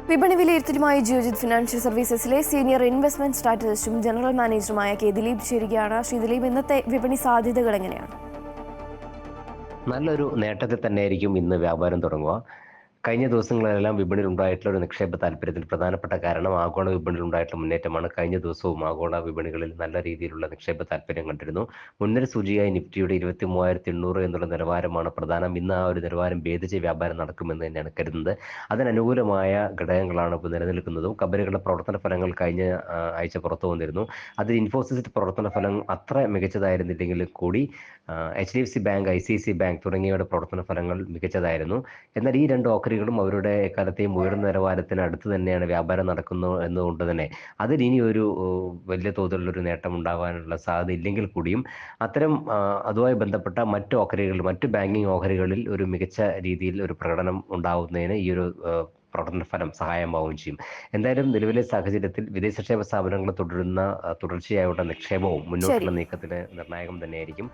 വിപണി വിലയിരുത്തലുമായി ജിയോജിത് ഫിനാൻഷ്യൽ സർവീസസിലെ സീനിയർ ഇൻവെസ്റ്റ്മെന്റ് സ്ട്രാറ്റജിസ്റ്റും ജനറൽ മാനേജറുമായ കെ ദിലീപ് ചേരുകയാണ്. ശ്രീ ദിലീപ്, ഇന്നത്തെ വിപണി സാധ്യതകൾ എങ്ങനെയാണ്? നല്ലൊരു നേട്ടത്തിൽ തന്നെയായിരിക്കും ഇന്ന് വ്യാപാരം തുടങ്ങുക. കഴിഞ്ഞ ദിവസങ്ങളിലെല്ലാം വിപണിയിൽ ഉണ്ടായിട്ടുള്ള ഒരു നിക്ഷേപ താല്പര്യത്തിന് പ്രധാനപ്പെട്ട കാരണം ആഗോള വിപണിയിൽ ഉണ്ടായിട്ടുള്ള മുന്നേറ്റമാണ്. കഴിഞ്ഞ ദിവസവും ആഗോള വിപണികളിൽ നല്ല രീതിയിലുള്ള നിക്ഷേപ താല്പര്യം കണ്ടിരുന്നു. മുൻനിര സൂചികയായി നിഫ്റ്റിയുടെ 23,800 എന്നുള്ള നിലവാരമാണ് പ്രധാനം. ഇന്ന് ആ ഒരു നിലവാരം ഭേദിച്ച് വ്യാപാരം നടക്കുമെന്ന് തന്നെയാണ് കരുതുന്നത്. അതിനനുകൂലമായ ഘടകങ്ങളാണ് ഇപ്പോൾ നിലനിൽക്കുന്നതും. കമ്പനികളുടെ പ്രവർത്തന ഫലങ്ങൾ കഴിഞ്ഞ ആഴ്ച പുറത്തു വന്നിരുന്നു. അതിൽ ഇൻഫോസിസിന്റെ പ്രവർത്തന ഫലം അത്ര മികച്ചതായിരുന്നില്ലെങ്കിൽ കൂടി HDFC ബാങ്ക്, ICICI ബാങ്ക് തുടങ്ങിയവയുടെ പ്രവർത്തന ഫലങ്ങൾ മികച്ചതായിരുന്നു. എന്നാൽ ഈ രണ്ട് ഓഹരികളും അവരുടെ എക്കാലത്തെയും ഉയർന്ന നിലവാരത്തിന് അടുത്ത് തന്നെയാണ് വ്യാപാരം നടക്കുന്നു എന്നതുകൊണ്ട് തന്നെ അതിൽ ഇനി ഒരു വലിയ തോതിലുള്ളൊരു നേട്ടം ഉണ്ടാകാനുള്ള സാധ്യത ഇല്ലെങ്കിൽ കൂടിയും അത്തരം അതുമായി ബന്ധപ്പെട്ട മറ്റ് ഓഹരികൾ, മറ്റ് ബാങ്കിങ് ഓഹരികളിൽ ഒരു മികച്ച രീതിയിൽ ഒരു പ്രകടനം ഉണ്ടാവുന്നതിന് ഈ ഒരു പ്രകടന ഫലം സഹായമാവുകയും ചെയ്യും. എന്തായാലും നിലവിലെ സാഹചര്യത്തിൽ വിദേശ നിക്ഷേപ സ്ഥാപനങ്ങൾ തുടരുന്ന തുടർച്ചയായുള്ള നിക്ഷേപവും ശരി. മുന്നോട്ടുള്ള നീക്കത്തിന് നിർണായകം തന്നെയായിരിക്കും.